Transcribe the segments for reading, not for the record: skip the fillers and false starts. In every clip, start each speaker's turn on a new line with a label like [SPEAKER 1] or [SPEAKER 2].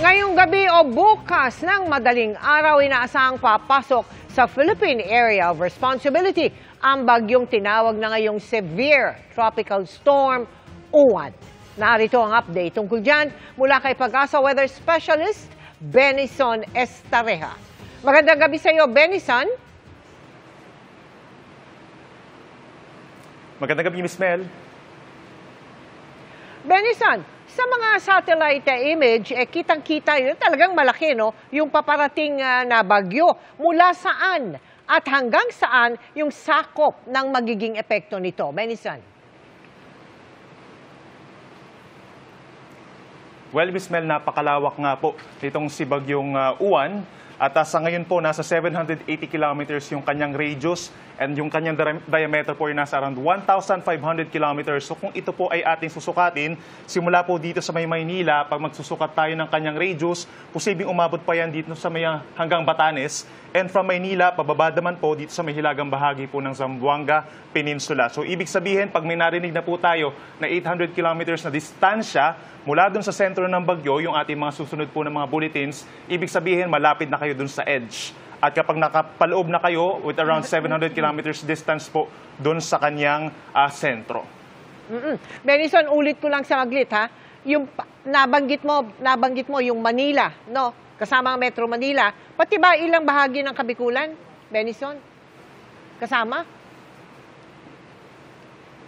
[SPEAKER 1] Ngayong gabi o bukas ng madaling araw, inaasahang papasok sa Philippine Area of Responsibility ang bagyong tinawag na ngayong Severe Tropical Storm Uwan. Narito ang update tungkol dyan mula kay Pag-asa Weather Specialist Benison Estareja. Magandang gabi sa iyo, Benison.
[SPEAKER 2] Magandang gabi, Miss Mel.
[SPEAKER 1] Benison, sa mga satellite image, kitang-kita yun, talagang malaki, no? Yung paparating na bagyo. Mula saan at hanggang saan yung sakop ng magiging epekto nito? Benison.
[SPEAKER 2] Well, Miss Mel, napakalawak nga po nitong si Bagyong Uwan. At sa ngayon po, nasa 780 kilometers yung kanyang radius and yung kanyang diameter po ay nasa around 1,500 kilometers. So kung ito po ay ating susukatin, simula po dito sa may Maynila, pag magsusukat tayo ng kanyang radius, posibleng umabot pa yan dito sa may hanggang Batanes. And from Maynila, pababa naman po dito sa may hilagang bahagi po ng Zamboanga Peninsula. So ibig sabihin, pag may narinig na po tayo na 800 kilometers na distansya mula dun sa sentro ng bagyo, yung ating mga susunod po ng mga bulletins, ibig sabihin malapit na kayo dun sa edge. At kapag nakapaloob na kayo with around 700 kilometers distance po dun sa kanyang sentro.
[SPEAKER 1] Benison, ulit ko lang sa maglit, ha? Yung nabanggit mo yung Manila, no? Kasama ang Metro Manila. Pati ba ilang bahagi ng Kabikulan, Benison? Kasama?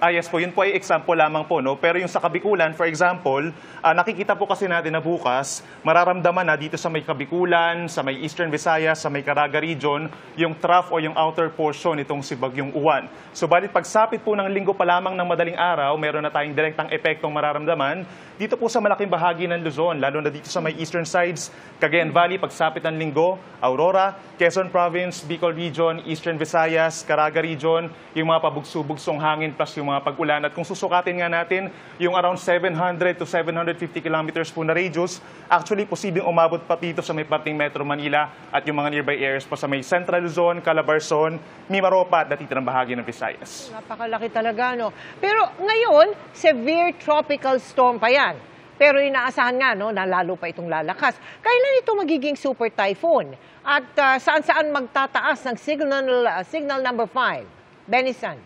[SPEAKER 2] Yes po, yun po ay example lamang po, no? Pero yung sa Kabikulan, for example, nakikita po kasi natin na bukas, mararamdaman na dito sa may Kabikulan, sa may Eastern Visayas, sa may Caraga region, yung trough o yung outer portion itong si Bagyong Uwan. So, balit pagsapit po ng linggo pa lamang ng madaling araw, meron na tayong direktang epektong mararamdaman dito po sa malaking bahagi ng Luzon, lalo na dito sa may eastern sides, Cagayan Valley, pagsapit ng linggo, Aurora, Quezon Province, Bicol Region, Eastern Visayas, Caraga Region, yung mga pabugso-bugsong hangin plus yung mga pag-ulan. At kung susukatin nga natin, yung around 700 to 750 kilometers po na radius, actually posibleng umabot pa dito sa may parting Metro Manila at yung mga nearby areas pa sa may Central Luzon, Calabarzon, Mimaropa at natitirang bahagi ng Visayas.
[SPEAKER 1] Napakalaki talaga, no? Pero ngayon, severe tropical storm pa yan. Pero inaasahan nga, no, na lalo pa itong lalakas. Kailan ito magiging super typhoon? At saan-saan magtataas ng signal number 5? Benison.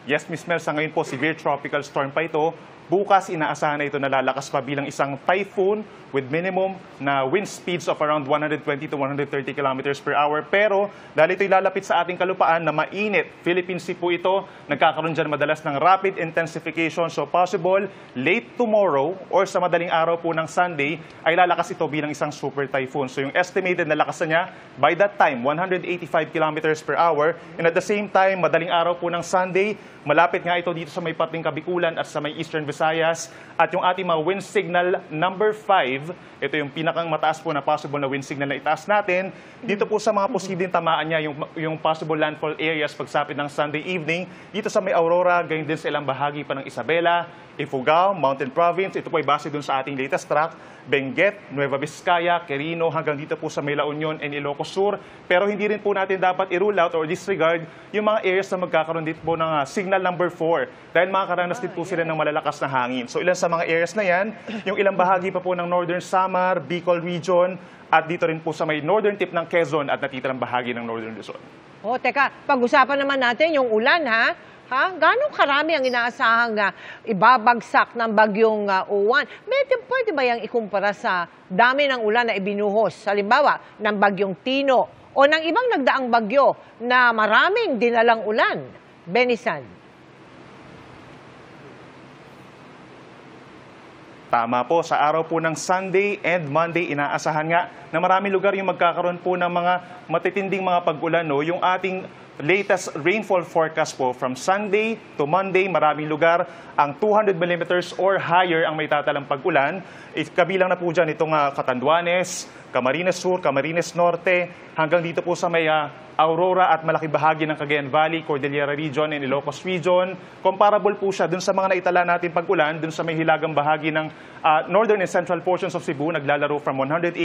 [SPEAKER 2] Yes, Miss Mel, sa ngayon po, severe tropical storm pa ito. Bukas, inaasahan na ito na lalakas pa bilang isang typhoon with minimum na wind speeds of around 120 to 130 kilometers per hour. Pero dahil ito'y lalapit sa ating kalupaan na mainit, Philippine Sea po ito, nagkakaroon dyan madalas ng rapid intensification. So possible, late tomorrow or sa madaling araw po ng Sunday, ay lalakas ito bilang isang super typhoon. So yung estimated na lakas niya, by that time, 185 kilometers per hour. And at the same time, madaling araw po ng Sunday, malapit nga ito dito sa may parting Kabikulan at sa may Eastern Visayas. At yung ating mga wind signal number 5, ito yung pinakang mataas po na possible na wind signal na itaas natin. Dito po sa mga posibleng tamaan niya, yung possible landfall areas pagsapit ng Sunday evening, dito sa may Aurora, ganyan din sa ilang bahagi pa ng Isabela, Ifugao, Mountain Province. Ito po ay base dun sa ating latest track, Benguet, Nueva Vizcaya, Quirino, hanggang dito po sa may La Union and Ilocos Sur. Pero hindi rin po natin dapat i-rule out or disregard yung mga areas na magkakaroon dito po ng signal number 4 dahil makakaranas din po sila ng malalakas na hangin. So ilan sa mga areas na yan, yung ilang bahagi pa po ng Northern Samar, Bicol Region, at dito rin po sa may northern tip ng Quezon at natitirang bahagi ng Northern Luzon.
[SPEAKER 1] Teka, pag-usapan naman natin yung ulan, ha? Gano'ng karami ang inaasahang ibabagsak ng bagyong Uwan? Pwede ba yung ikumpara sa dami ng ulan na ibinuhos? Halimbawa, ng bagyong Tino o ng ibang nagdaang bagyo na maraming dinalang ulan? Benison.
[SPEAKER 2] Tama po, sa araw po ng Sunday and Monday, inaasahan nga na maraming lugar yung magkakaroon po ng mga matitinding mga pag-ulan. No? Yung ating latest rainfall forecast po from Sunday to Monday, maraming lugar ang 200 millimeters or higher ang may tatalang pag-ulan. Kabilang na po dyan itong Catanduanes, Camarines Sur, Camarines Norte, hanggang dito po sa may Aurora at malaki bahagi ng Cagayan Valley, Cordillera Region, and Ilocos Region. Comparable po siya dun sa mga naitala natin pag-ulan, dun sa may hilagang bahagi ng northern and central portions of Cebu, naglalaro from 180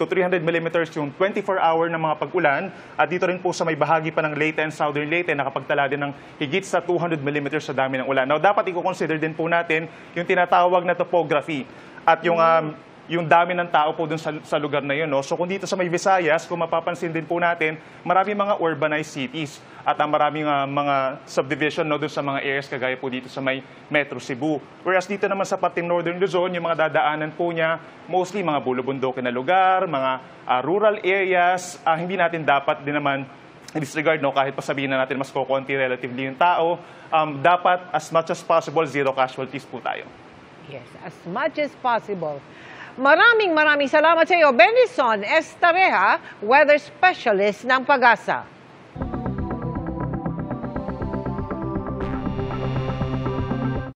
[SPEAKER 2] to 300 millimeters yung 24-hour ng mga pag-ulan. At dito rin po sa may bahagi pa ng Leyte and Southern Leyte, nakapagtala din ng higit sa 200 millimeters sa dami ng ulan. Now, dapat i-consider din po natin yung tinatawag na topography at yung dami ng tao po dun sa lugar na yun. No? So kung dito sa may Visayas, kung mapapansin din po natin, maraming mga urbanized cities at maraming mga subdivision no, dun sa mga areas kagaya po dito sa may Metro Cebu. Whereas dito naman sa pating Northern Luzon, yung mga dadaanan po niya, mostly mga bulubundukin na lugar, mga rural areas, hindi natin dapat din naman disregard, no, kahit pa sabihin na natin mas kukunti relatively yung tao, dapat as much as possible, zero casualties po tayo.
[SPEAKER 1] Yes, as much as possible. Maraming salamat sa iyo, Benison Estareja, Weather Specialist ng Pag-asa.